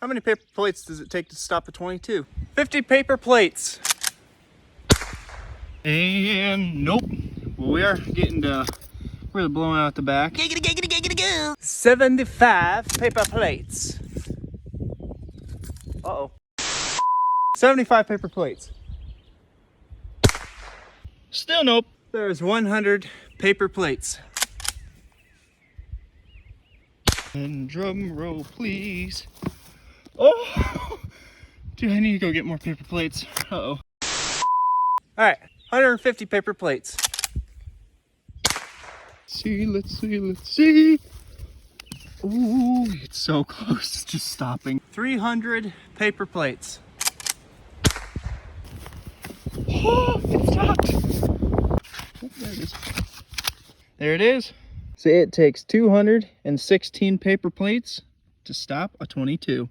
How many paper plates does it take to stop a 22? 50 paper plates. And nope. Well, we are getting to really blowing out the back. 75 paper plates. Uh-oh. 75 paper plates. Still nope. There's 100 paper plates. And drum roll, please. Oh! Dude, I need to go get more paper plates. Uh-oh. Alright, 150 paper plates. Let's see. Ooh, it's so close, it's just stopping. 300 paper plates. Oh, it stopped. Oh, there it is. There it is. So it takes 216 paper plates to stop a 22.